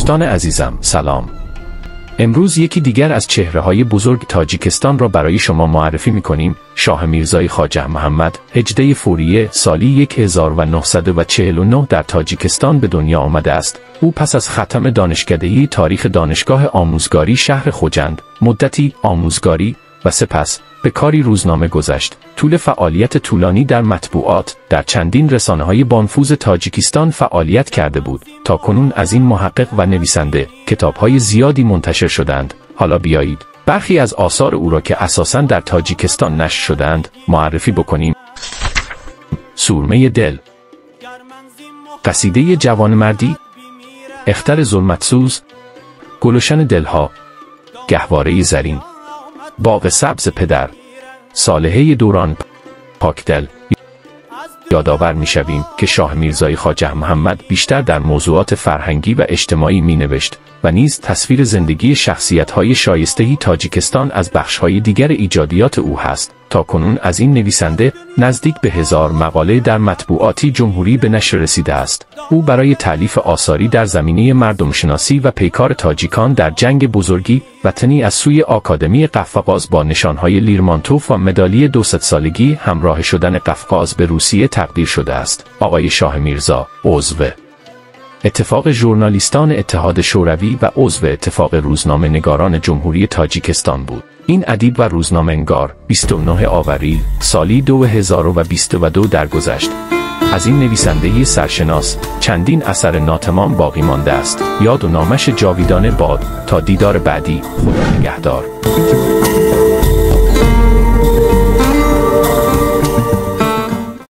دوستان عزیزم سلام. امروز یکی دیگر از چهره‌های بزرگ تاجیکستان را برای شما معرفی می‌کنیم. شاه میرزای خواجه محمد 18 فوریه سالی 1949 در تاجیکستان به دنیا آمده است. او پس از ختم دانشکدهی تاریخ دانشگاه آموزگاری شهر خوجند، مدتی آموزگاری و سپس به کاری روزنامه گذشت. طول فعالیت طولانی در مطبوعات در چندین رسانه‌های بانفوذ تاجیکستان فعالیت کرده بود. تا کنون از این محقق و نویسنده کتاب‌های زیادی منتشر شدند. حالا بیایید برخی از آثار او را که اساساً در تاجیکستان نشر شدند معرفی بکنیم. سورمه دل، قصیده جوانمردی، اختر ظلمتسوز، گلشن دلها، گهواره زرین، باغ سبز پدر، صالحه دوران پاکدل. یادآور می‌شویم که شاه میرزای خواجه محمد بیشتر در موضوعات فرهنگی و اجتماعی می‌نوشت و نیز تصویر زندگی شخصیت‌های شایسته‌ای تاجیکستان از بخش‌های دیگر ایجادیات او هست. تا کنون از این نویسنده نزدیک به 1000 مقاله در مطبوعاتی جمهوری به نشر رسیده است. او برای تألیف آثاری در زمینه مردمشناسی و پیکار تاجیکان در جنگ بزرگی وطنی از سوی آکادمی قفقاز با نشانهای لیرمانتوف و مدالی 200 سالگی همراه شدن قفقاز به روسیه تقدیر شده است. آقای شاه میرزا عضو اتفاق ژورنالیستان اتحاد شوروی و عضو اتفاق روزنامه نگاران جمهوری تاجیکستان بود. این ادیب و روزنامه‌نگار 29 آوریل سالی 2022 درگذشت. از این نویسنده سرشناس چندین اثر ناتمام باقی مانده است. یاد و نامش جاویدانه باد. تا دیدار بعدی، خدا نگهدار.